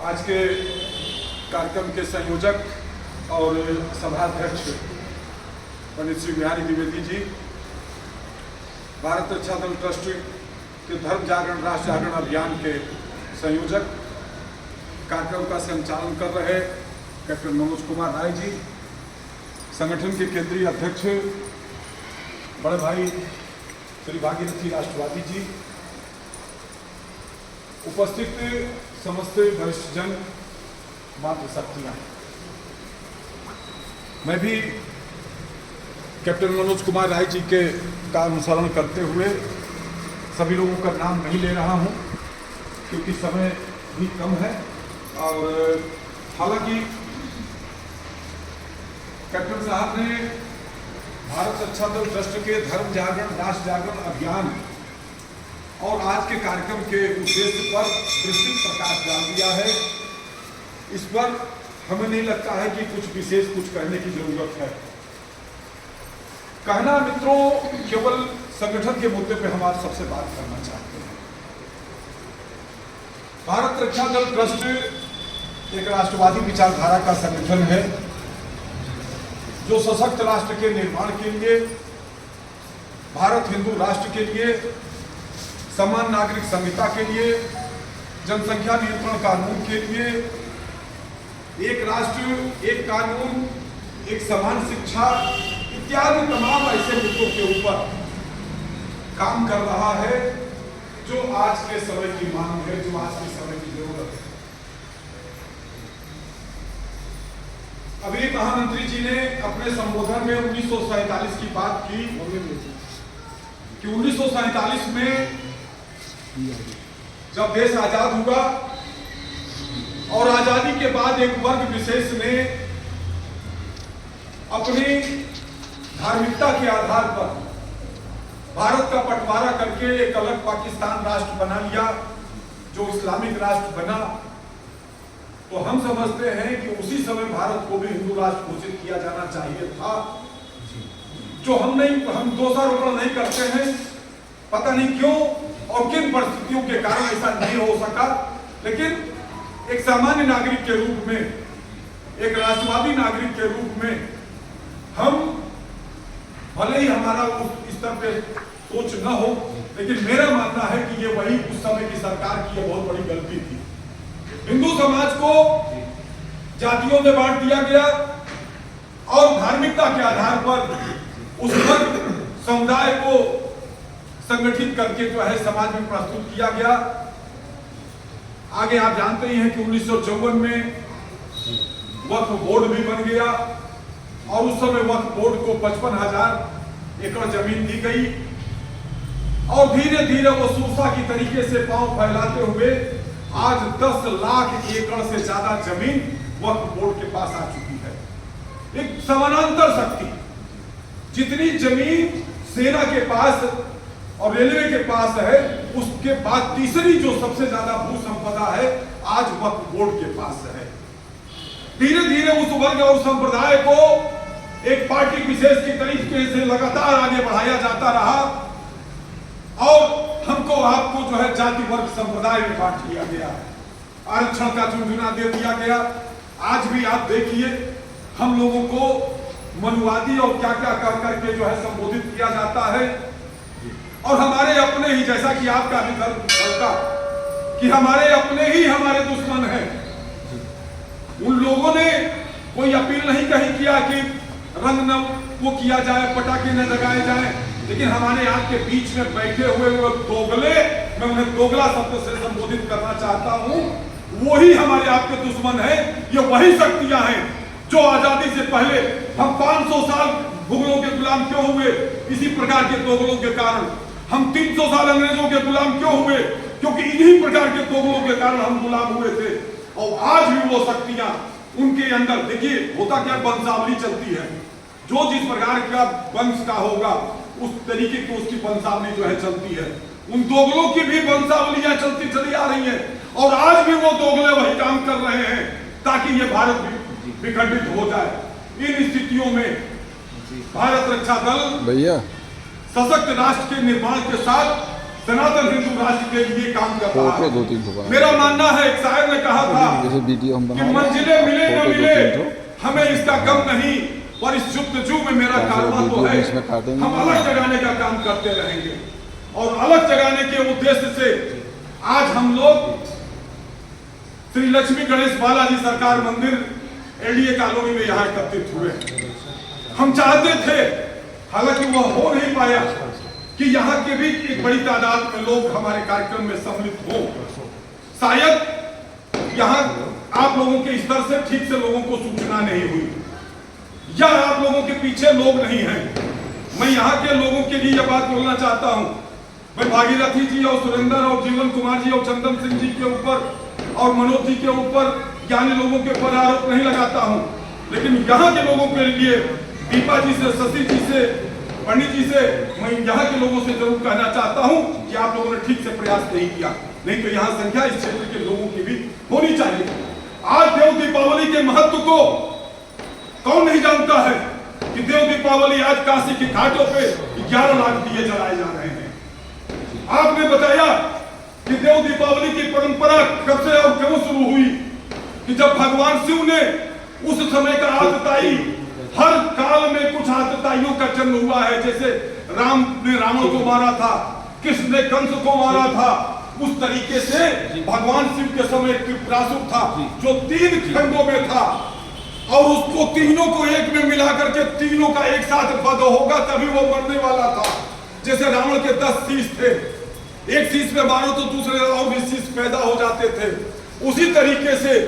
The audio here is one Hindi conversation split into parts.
आज के कार्यक्रम के संयोजक और सभाध्यक्ष पंडित श्री बिहारी द्विवेदी जी, भारत रक्षा दल ट्रस्ट के धर्म जागरण राष्ट्र जागरण अभियान के संयोजक, कार्यक्रम का संचालन कर रहे कैप्टन मनोज कुमार राय जी, संगठन के केंद्रीय अध्यक्ष बड़े भाई श्री भागीरथी राष्ट्रवादी जी, उपस्थित समस्त वरिष्ठ जन, मातृशक्तियाँ, मैं भी कैप्टन मनोज कुमार राय जी के का अनुसरण करते हुए सभी लोगों का नाम नहीं ले रहा हूं क्योंकि समय भी कम है। और हालांकि कैप्टन साहब ने भारत रक्षा दल ट्रस्ट के धर्म जागरण राष्ट्र जागरण अभियान और आज के कार्यक्रम के उद्देश्य पर विस्तृत प्रकाश डाल दिया है। इस पर हमें नहीं लगता है कि कुछ विशेष कुछ कहने की जरूरत है। कहना मित्रों, केवल संगठन के मुद्दे पे हम आज सबसे बात करना चाहते हैं। भारत रक्षा दल ट्रस्ट एक राष्ट्रवादी विचारधारा का संगठन है जो सशक्त राष्ट्र के निर्माण के लिए, भारत हिंदू राष्ट्र के लिए, समान नागरिक संहिता के लिए, जनसंख्या नियंत्रण कानून के लिए, एक राष्ट्र एक कानून, एक समान शिक्षा इत्यादि तमाम ऐसे मुद्दों के ऊपर काम कर रहा है जो आज के समय की मांग है, जो आज के समय की जरूरत है। अभी महामंत्री जी ने अपने संबोधन में 1947 की बात की कि 1947 में जब देश आजाद हुआ और आजादी के बाद एक वर्ग विशेष ने अपनी धार्मिकता के आधार पर भारत का बंटवारा करके एक अलग पाकिस्तान राष्ट्र बना लिया जो इस्लामिक राष्ट्र बना। तो हम समझते हैं कि उसी समय भारत को भी हिंदू राष्ट्र घोषित किया जाना चाहिए था, जो हम दोषारोपण नहीं करते हैं। पता नहीं क्यों और किन परिस्थितियों के कारण ऐसा नहीं हो सका, लेकिन एक सामान्य नागरिक के रूप में, एक राष्ट्रवादी नागरिक के रूप में हम, भले ही हमारा उस स्तर पे सोच न हो, लेकिन मेरा मानना है कि ये वही उस समय की सरकार की बहुत बड़ी गलती थी। हिंदू समाज को जातियों में बांट दिया गया और धार्मिकता के आधार पर उस वर्ग समुदाय को संगठित करके जो है समाज में प्रस्तुत किया गया। आगे आप जानते ही हैं कि 1954 में वक्फ बोर्ड भी बन गया और उस समय वक्फ बोर्ड को 55,000 एकड़ जमीन दी गई और धीरे धीरे वो सूसा की तरीके से पांव फैलाते हुए आज 10 लाख एकड़ से ज्यादा जमीन वक्फ बोर्ड के पास आ चुकी है। एक समानांतर शक्ति, जितनी जमीन सेना के पास और रेलवे के पास है, उसके बाद तीसरी जो सबसे ज्यादा भू संपदा है आज वक्फ बोर्ड के पास है। धीरे धीरे उस वर्ग और संप्रदाय को एक पार्टी विशेष की तरीके से लगातार आगे बढ़ाया जाता रहा और हमको आपको जो है जाति वर्ग संप्रदाय में बांट दिया गया, आरक्षण का चुनचुना दे दिया गया। आज भी आप देखिए हम लोगों को मनुवादी और क्या क्या कर करके जो है संबोधित किया जाता है और हमारे अपने ही, जैसा कि आपका भी दर्द का कि हमारे अपने ही हमारे दुश्मन हैं। उन लोगों ने कोई अपील नहीं कहीं किया कि रंग न वो किया जाए, पटाखे न लगाए जाए, लेकिन हमारे आपके बीच में बैठे हुए वो दोगले, मैं उन्हें दोगला शब्द से संबोधित करना चाहता हूं, वही हमारे आपके दुश्मन हैं। ये वही शक्तियां हैं जो आजादी से पहले हम 500 साल मुगलों के गुलाम क्यों हुए, इसी प्रकार के दोगलों के कारण। हम 300 साल अंग्रेजों के गुलाम क्यों हुए, क्योंकि इन्हीं प्रकार के दोगलों के कारण हम गुलाम हुए थे। और आज भी वो शक्तियां उनके अंदर, देखिए होता क्या, वंशावली चलती है, जो जिस प्रकार का वंश का होगा उस तरीके की उसकी वंशावली जो है चलती है। उन दोगलों की भी वंशावलियां चलती चली आ रही हैं और आज भी वो दोगले वही काम कर रहे हैं ताकि ये भारत भी विखंडित हो जाए। इन स्थितियों में भारत रक्षा दल सशक्त राष्ट्र के निर्माण के साथ सनातन हिंदू राष्ट्र के लिए काम कर रहा है। मेरा मानना है, एक शायर ने कहा था वीडियो हम बना मंजिलें मिले न मिले हमें इसका गम नहीं, और इस जुस्तजू में मेरा कारवां तो है, हम अलग जगाने का काम करते रहेंगे। और अलग जगाने के उद्देश्य से आज हम लोग श्री लक्ष्मी गणेश बालाजी सरकार मंदिर एलडीए कॉलोनी में यहाँ एकत्रित हुए। हम चाहते थे, हालांकि वह हो नहीं पाया, कि यहाँ के भी एक बड़ी तादाद में लोग हमारे कार्यक्रम में सम्मिलित हो। शायद यहाँ आप लोगों के स्तर से ठीक से लोगों को सूचना नहीं हुई, या आप लोगों के पीछे लोग नहीं हैं। मैं यहाँ के लोगों के लिए यह बात बोलना चाहता हूँ। मैं भागीरथी जी और सुरेंद्र और जीवन कुमार जी और चंदन सिंह जी के ऊपर और मनोज जी के ऊपर, ज्ञानी लोगों के ऊपर आरोप नहीं लगाता हूँ, लेकिन यहाँ के लोगों के लिए दीपा जी से, शशि जी से, पंडित जी से, मैं यहाँ के लोगों से जरूर कहना चाहता हूँ कि आप लोगों ने ठीक से प्रयास नहीं किया, नहीं तो यहाँ संख्या इस क्षेत्र के लोगों की भी होनी चाहिए। आज देव दीपावली के महत्व को कौन नहीं जानता है कि देव दीपावली आज काशी के घाटों पे 11 लाख दिए जलाए जा रहे हैं। आपने बताया कि देव दीपावली की परंपरा कब से और क्यों शुरू हुई, कि जब भगवान शिव ने उस समय का आतताई, हर काल में कुछ आतताइयों का जन्म हुआ है। जैसे राम ने रावण को मारा था, कृष्ण ने कंस को मारा था, उस तरीके से भगवान शिव के समय त्रिपुरासुर था जो 3 खंडों में था, और उसको तीनों को एक में मिला करके तीनों का एक साथ वध होगा तभी वो मरने वाला था। जैसे रावण के 10 शीश थे, एक शीश पे मारो तो दूसरे और भी शीश पैदा हो जाते थे। उसी तरीके से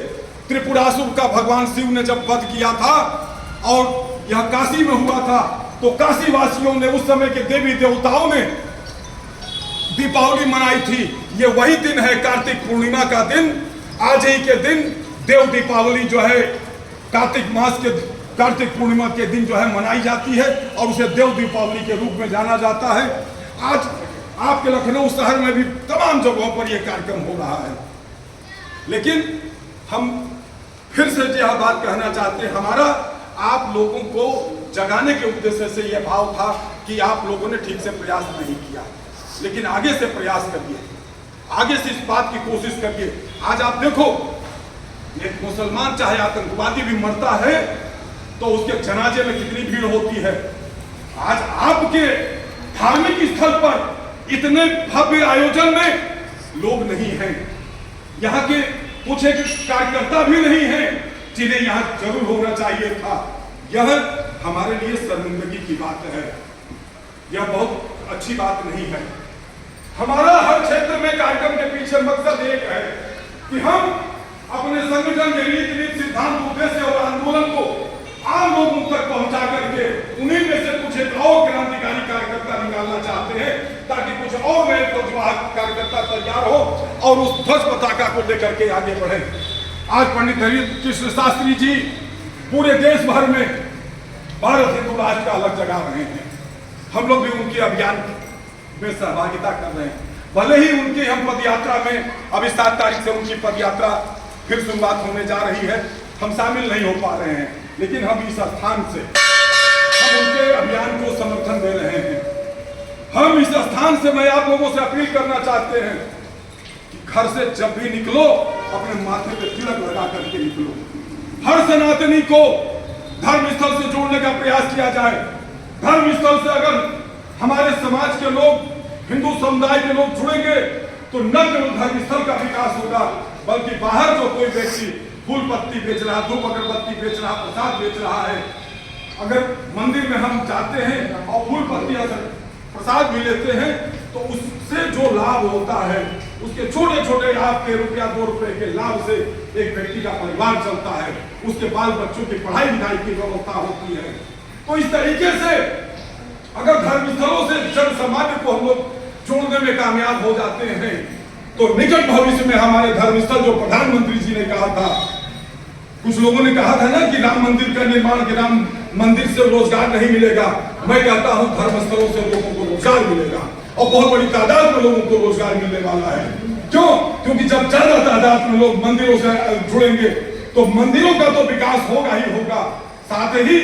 त्रिपुरासुर का भगवान शिव ने जब वध किया था और यह काशी में हुआ था, तो काशी वासियों ने, उस समय के देवी देवताओं ने दीपावली मनाई थी। ये वही दिन है, कार्तिक पूर्णिमा का दिन। आज ही के दिन देव दीपावली जो है कार्तिक मास के कार्तिक पूर्णिमा के दिन जो है मनाई जाती है, और उसे देव दीपावली के रूप में जाना जाता है। आज आपके लखनऊ शहर में भी तमाम जगहों पर यह कार्यक्रम हो रहा है। लेकिन हम फिर से यह बात कहना चाहते हैं, हमारा आप लोगों को जगाने के उद्देश्य से यह भाव था कि आप लोगों ने ठीक से प्रयास नहीं किया, लेकिन आगे से प्रयास करिए, आगे से इस बात की कोशिश करिए। आज आप देखो, एक मुसलमान चाहे आतंकवादी भी मरता है तो उसके जनाजे में कितनी भीड़ होती है। आज आपके धार्मिक स्थल पर इतने भव्य आयोजन में लोग नहीं हैं, यहाँ के कुछ एक कार्यकर्ता भी नहीं हैं जिन्हें यहाँ जरूर होना चाहिए था। यह हमारे लिए शर्मिंदगी की बात है, यह बहुत अच्छी बात नहीं है। हमारा हर क्षेत्र में कार्यक्रम के पीछे मकसद एक है कि हम अपने संगठन के रीति नीति, सिद्धांत, उद्देश्य और आंदोलन को आम लोगों तक पहुंचा करके उन्हीं में से कुछ एक और क्रांतिकारी कार्यकर्ता निकालना चाहते हैं, ताकि कुछ और नए ध्वजवाहक कार्यकर्ता तैयार हो और उस ध्वज पताका को लेकर के आगे बढ़े। आज पंडित हरिकृष्ण कृष्ण शास्त्री जी पूरे देश भर में भारत हिंदू राष्ट्र का अलग जगा रहे हैं। हम लोग भी उनके अभियान में सहभागिता कर रहे हैं। भले ही उनकी हम पद यात्रा में, अभी 7 तारीख से उनकी पद यात्रा फिर शुरुआत होने जा रही है, हम शामिल नहीं हो पा रहे हैं, लेकिन हम इस स्थान से हम उनके अभियान को समर्थन दे रहे हैं। हम इस स्थान से मैं आप लोगों से अपील करना चाहते हैं कि घर से जब भी निकलो अपने माथे पे तिलक लगा करके निकलो। हर सनातनी को धर्म स्थल से जोड़ने का प्रयास किया जाए। धर्म स्थल से अगर हमारे समाज के लोग, हिंदू समुदाय के लोग जुड़ेंगे तो न केवल धर्म स्थल का विकास होगा, बल्कि बाहर जो कोई व्यक्ति फूल पत्ती बेच रहा, धूप अगरबत्ती बेच रहा, प्रसाद बेच रहा है, अगर मंदिर में हम जाते हैं और फूल पत्ती प्रसाद भी लेते हैं तो उससे जो लाभ होता है, उसके छोटे छोटे आपके रुपया 2 रुपए के लाभ से एक व्यक्ति का परिवार चलता है, उसके बाल बच्चों की पढ़ाई लिखाई की व्यवस्था होती है। तो इस तरीके से अगर धर्मस्थलों से जन समाज को हम लोग जोड़ने में कामयाब हो जाते हैं तो निकट भविष्य में हमारे धर्मस्थल, जो प्रधानमंत्री जी ने कहा था, कुछ लोगों ने कहा था ना कि राम मंदिर का निर्माण, के राम मंदिर से रोजगार नहीं मिलेगा, मैं कहता हूं धर्मस्थलों से लोगों को रोजगार मिलेगा और बहुत बड़ी तादाद में लोगों को रोजगार मिलने वाला है। क्यों? क्योंकि जब ज्यादा तादाद में लोग मंदिरों से जुड़ेंगे तो मंदिरों का तो विकास होगा ही होगा, साथ ही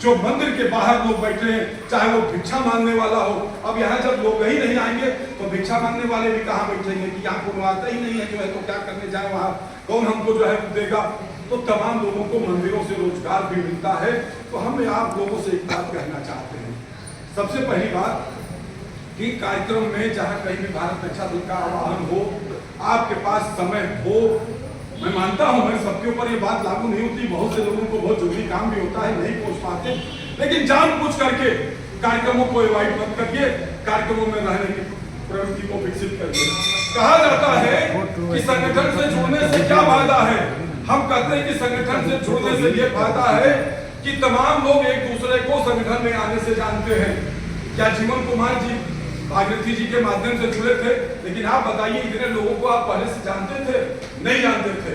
जो मंदिर के बाहर लोग बैठे हैं, चाहे वो भिक्षा मांगने वाला हो, अब यहाँ जब लोग ही नहीं आएंगे तो भिक्षा मांगने वाले भी कहाँ बैठेंगे कि यहाँ को आता ही नहीं है जो है, तो क्या करने जाए वहाँ कौन हमको जो है देगा? तो तमाम लोगों को मंदिरों से रोजगार भी मिलता है। तो हम आप लोगों से एक बात कहना चाहते हैं। सबसे पहली बात कि कार्यक्रम में जहां कहीं भी भारत रक्षा दल का आह्वान हो, आपके पास समय हो, मैं मानता हूं मैं सबके ऊपर ये बात लागू नहीं होती, बहुत से लोगों को बहुत जरूरी काम भी होता है, नहीं पहुंच पाते, लेकिन जानबूझ करके कार्यक्रमों को अवॉइड मत करिए, कार्यक्रमों में रहने की प्रवृत्ति को विकसित करिए। कहा जाता है कि संगठन से जुड़ने से क्या फायदा है? हम कहते हैं कि संगठन से जुड़ने से ये फायदा है कि तमाम लोग एक दूसरे को संगठन में आने से जानते हैं। क्या जीवन कुमार जी भागीरथी जी के माध्यम से जुड़े थे, लेकिन आप बताइए इतने लोगों को आप पहले से जानते थे? नहीं जानते थे।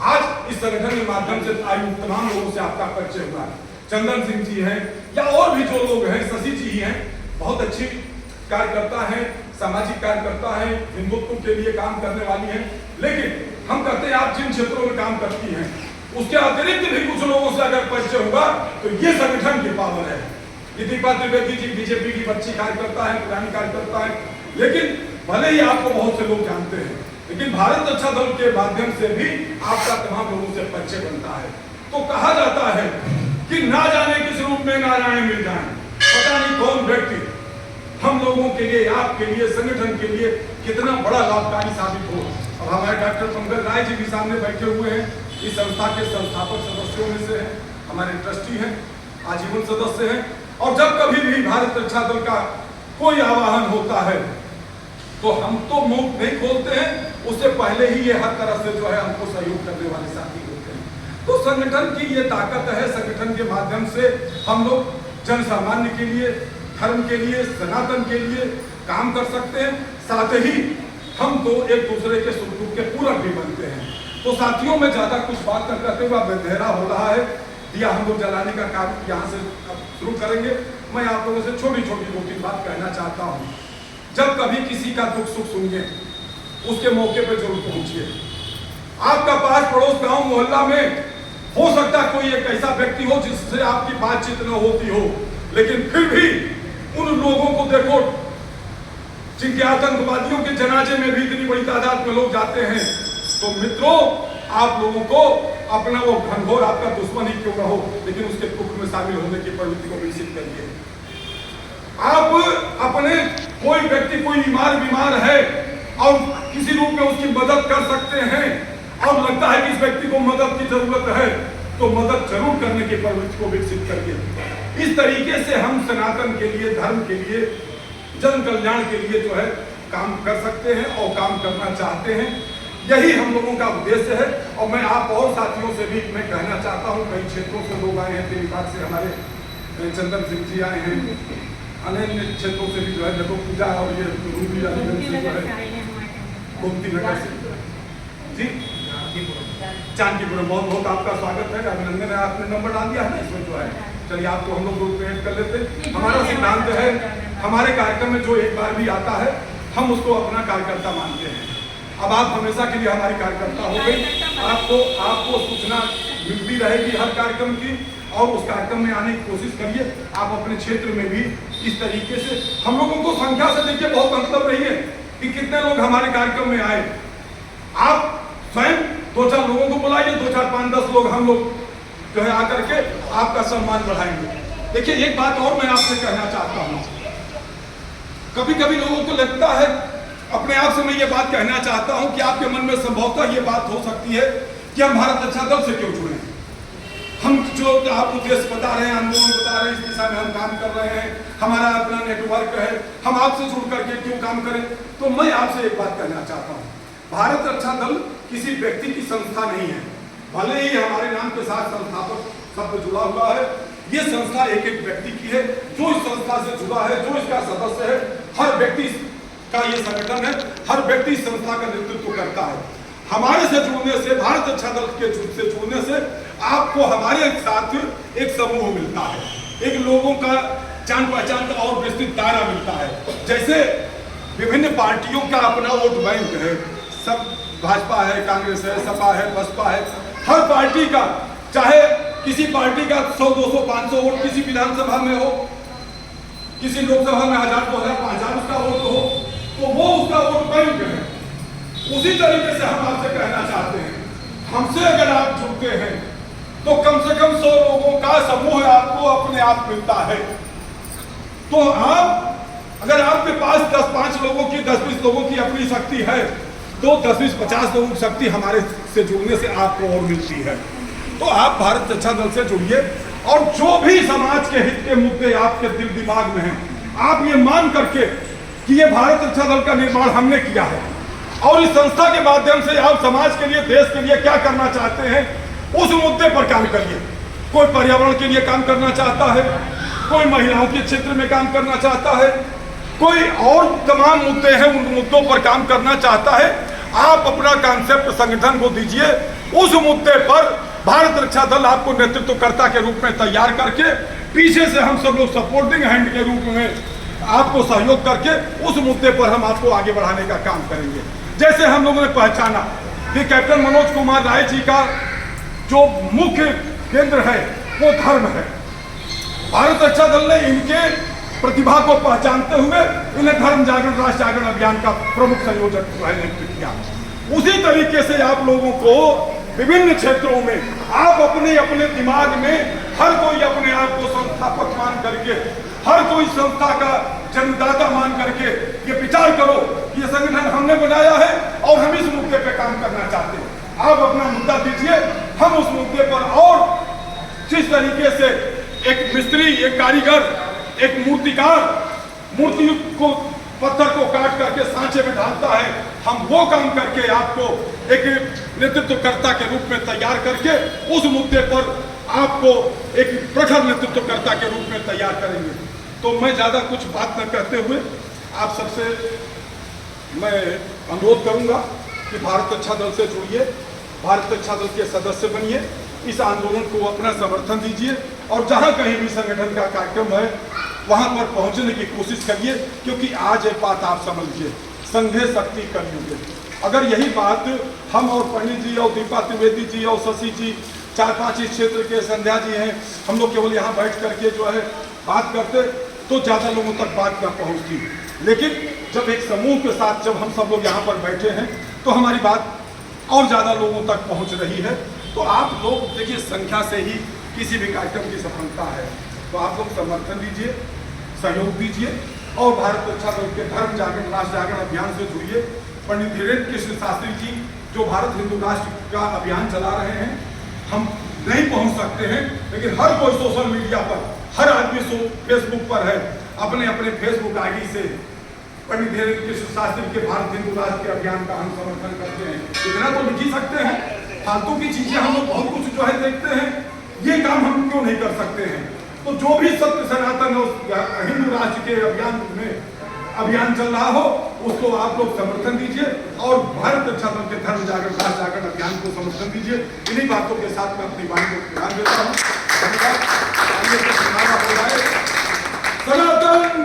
आज इस संगठन के माध्यम से आयु तमाम लोगों से आपका परिचय हुआ है। चंदन सिंह जी हैं या और भी जो लोग हैं, शशि जी ही हैं, बहुत अच्छी कार्यकर्ता हैं, सामाजिक कार्यकर्ता हैं, हिंदुत्व के लिए काम करने वाली हैं। लेकिन हम कहते हैं आप जिन क्षेत्रों में काम करती हैं उसके अतिरिक्त भी कुछ लोगों से अगर परिचय हुआ तो ये संगठन की पावर है। दीपा त्रिवेदी जी बीजेपी की बच्ची कार्यकर्ता है, पुरानी कार्यकर्ता है, लेकिन भले ही आपको बहुत से लोग जानते हैं, लेकिन भारत रक्षा दल के माध्यम से भी आपका तमाम लोगों से परिचय बनता है। तो कहा जाता है कि ना जाने किस रूप में नारायण मिल जाए, पता नहीं कौन व्यक्ति हम लोगों के लिए, आपके लिए, संगठन के लिए कितना बड़ा लाभकारी साबित हो। अब हमारे डॉक्टर पंकज राय जी भी सामने बैठे हुए हैं, इस संस्था के संस्थापक सदस्यों में से हैं, हमारे ट्रस्टी हैं, आजीवन सदस्य हैं। और जब कभी भी भारत रक्षा दल का कोई आह्वान होता है तो हम तो मुंह नहीं खोलते हैं, उससे पहले ही ये हर तरह से जो है हमको सहयोग करने वाले साथी होते हैं। तो संगठन की ये ताकत है, संगठन के माध्यम से हम लोग जन सामान्य के लिए, धर्म के लिए, सनातन के लिए काम कर सकते हैं। साथ ही हम तो एक दूसरे के सुख दुख के पूरक भी बनते हैं। तो साथियों में ज्यादा कुछ बात न करते हुए अंधेरा हो रहा है, दिया हम लोग जलाने का काम यहाँ से शुरू करेंगे। मैं आप लोगों से छोटी छोटी दो तीन बात कहना चाहता हूँ। जब कभी किसी का दुख सुख सुनिए, उसके मौके पे जरूर पहुंचिए। आपका पास पड़ोस गांव मोहल्ला में हो सकता कोई एक ऐसा व्यक्ति हो जिससे आपकी बातचीत न होती हो, लेकिन फिर भी उन लोगों को देखो जिनके आतंकवादियों के जनाजे में भी इतनी बड़ी तादाद में लोग जाते हैं। तो मित्रों, आप लोगों को अपना वो घनघोर आपका दुश्मन ही क्यों न हो, लेकिन उसके दुख में शामिल होने की प्रवृत्ति को विकसित करिए। आप अपने कोई व्यक्ति कोई बीमार है और किसी रूप में उसकी मदद कर सकते हैं और लगता है कि इस व्यक्ति को मदद की जरूरत है, तो मदद जरूर करने की प्रवृत्ति को विकसित करिए। इस तरीके से हम सनातन के लिए, धर्म के लिए, जन कल्याण के लिए जो है काम कर सकते हैं और काम करना चाहते हैं। यही हम लोगों का उद्देश्य है। और मैं आप और साथियों से भी मैं कहना चाहता हूँ, कई क्षेत्रों से लोग आए हैं, तेलीबाग से हमारे चंदन सिंह जी आए हैं, अन्य क्षेत्रों से भी जो है देखो पूजा और ये रूबी अलीगंज से जो है गोमती नगर से जी चांदीपुर में बहुत बहुत आपका स्वागत है, अभिनंदन है। आपने नंबर डाल दिया है ना इसमें जो है, चलिए आपको हम लोग ग्रुप में ऐड कर लेते। हमारा सिद्धांत है, हमारे कार्यक्रम में जो एक बार भी आता है हम उसको अपना कार्यकर्ता मानते हैं। अब आप हमेशा के लिए हमारी कार्यकर्ता हो गई, आपको सूचना मिलती रहेगी हर कार्यक्रम की, और उस कार्यक्रम में आने की कोशिश करिए। आप अपने क्षेत्र में भी इस तरीके से, हम लोगों को संख्या से देखिए बहुत मतलब नहीं है कि कितने लोग हमारे कार्यक्रम में आए। आप स्वयं 2-4 लोगों को बुलाइए, 2-4, 5-10 लोग हम लोग जो है आकर के आपका सम्मान बढ़ाएंगे। देखिए एक बात और मैं आपसे कहना चाहता हूँ, कभी कभी लोगों को लगता है, अपने आप से मैं ये बात कहना चाहता हूं कि आपके मन में संभवतः ये बात हो सकती है कि हम भारत रक्षा दल से क्यों जुड़े। हम जो आप उद्देश्य बता रहे हैं, आंदोलन बता रहे हैं, इस दिशा में हम काम कर रहे हैं, हमारा अपना नेटवर्क है, हम आपसे जुड़ करके क्यों काम करें। तो मैं आपसे एक बात कहना चाहता हूँ, भारत रक्षा दल किसी व्यक्ति की संस्था नहीं है। भले ही हमारे नाम के साथ संस्थापक शब्द जुड़ा हुआ है, ये संस्था एक एक व्यक्ति की है। जो इस संस्था से जुड़ा है, जो इसका सदस्य है, हर व्यक्ति का ये संगठन है, हर व्यक्ति इस संस्था का नेतृत्व करता है। हमारे से जुड़ने से, भारत रक्षा दल के से जुड़ने से आपको हमारे साथ एक समूह मिलता है, एक लोगों का जान पहचान का और विस्तृत दायरा मिलता है। जैसे विभिन्न पार्टियों का अपना वोट बैंक है, सब भाजपा है, कांग्रेस है, सपा है, बसपा है, हर पार्टी का, चाहे किसी पार्टी का 100, 200, 500 वोट किसी विधानसभा में हो, किसी लोकसभा में 1000, 2000, 5000 उसका वोट हो, तो वो उसका वोट बैंक है। उसी तरीके से हम आपसे कहना चाहते हैं हमसे अगर आप जुड़ते हैं तो कम से कम 100 लोगों का समूह आपको अपने आप मिलता है। तो आप अगर आपके पास 10-5 लोगों की 10-20 लोगों की अपनी शक्ति है तो 10-20-50 लोगों की शक्ति हमारे से जुड़ने से आपको और मिलती है। तो आप भारत रक्षा दल से जुड़िए और जो भी समाज के हित के मुद्दे आपके दिल दिमाग में हैं, आप ये मान करके कि ये भारत रक्षा दल का निर्माण हमने किया है और इस संस्था के माध्यम से आप समाज के लिए, देश के लिए क्या करना चाहते हैं उस मुद्दे पर काम करिए। कोई पर्यावरण के लिए काम करना चाहता है, कोई महिलाओं के क्षेत्र में काम करना चाहता है, कोई और तमाम मुद्दे हैं, उन मुद्दों पर काम करना चाहता है। आप अपना कॉन्सेप्ट संगठन को दीजिए, उस मुद्दे पर भारत रक्षा दल आपको नेतृत्वकर्ता के रूप में तैयार करके पीछे से हम सब लोग सपोर्टिंग हैंड के रूप में आपको सहयोग करके उस मुद्दे पर हम आपको आगे बढ़ाने का काम करेंगे। जैसे हम लोगों ने पहचाना कि कैप्टन मनोज कुमार राय जी का जो मुख्य केंद्र है वो धर्म है। भारत रक्षा दल ने इनके प्रतिभा को पहचानते हुए इन्हें धर्म जागरण, राष्ट्र जागरण अभियान का प्रमुख संयोजक नियुक्त किया। उसी तरीके से आप लोगों को विभिन्न क्षेत्रों में आप अपने अपने दिमाग में हर कोई अपने आप को संस्थापक मान करके, हर कोई संस्था का जन्मदाता मान करके ये विचार करो कि ये संगठन हमने बनाया है और हम इस मुद्दे पे काम करना चाहते हैं। आप अपना मुद्दा दीजिए, हम उस मुद्दे पर और जिस तरीके से एक मिस्त्री, एक कारीगर, एक मूर्तिकार मूर्ति को, पत्थर को काट करके सांचे में ढालता है, हम वो काम करके आपको एक नेतृत्वकर्ता के रूप में तैयार करके उस मुद्दे पर आपको एक प्रखर नेतृत्वकर्ता के रूप में तैयार करेंगे। तो मैं ज्यादा कुछ बात न करते हुए आप सबसे मैं अनुरोध करूंगा कि भारत रक्षा दल से जुड़िए, भारत रक्षा दल के सदस्य बनिए, इस आंदोलन को अपना समर्थन दीजिए और जहां कहीं भी संगठन का कार्यक्रम है वहां पर पहुंचने की कोशिश करिए, क्योंकि आज एक बात आप समझिए, संघे शक्ति कलयुगे। अगर यही बात हम और पंडित जी और दीपा त्रिवेदी जी और शशि जी, 4-5 इस क्षेत्र के संध्या जी हैं, हम लोग केवल यहाँ बैठ करके जो है बात करते तो ज़्यादा लोगों तक बात न पहुँचती। लेकिन जब एक समूह के साथ जब हम सब लोग यहाँ पर बैठे हैं तो हमारी बात और ज़्यादा लोगों तक पहुँच रही है। तो आप लोग देखिए, संख्या से ही किसी भी कार्यक्रम की सफलता है। तो आप लोग समर्थन दीजिए, सहयोग दीजिए और भारत रक्षा दल के धर्म जागरण, राष्ट्र जागरण अभियान से जुड़िए। पंडित धीरेन्द्र कृष्ण शास्त्री जी जो भारत हिंदू राष्ट्र का अभियान चला रहे हैं, हम नहीं पहुंच सकते हैं, लेकिन हर कोई सोशल मीडिया पर, हर आदमी फेसबुक पर है, अपने अपने फेसबुक आईडी से पंडित धीरेन्द्र कृष्ण शास्त्री के भारत हिंदू राष्ट्र के अभियान का हम समर्थन करते हैं। इतना तो लिख ही सकते हैं। फालतू की चीजें हम लोग बहुत कुछ जो है देखते हैं, ये काम हम क्यों नहीं कर सकते हैं। तो जो भी सत्य सनातन हिंदू राष्ट्र के अभियान में अभियान चल रहा हो उसको आप लोग समर्थन दीजिए और भारत रक्षा दल के धर्म जागरण, राष्ट्र जागरण अभियान को समर्थन दीजिए। इन्हीं बातों के साथ मैं अपनी वाणी को ध्यान देता हूँ। सनातन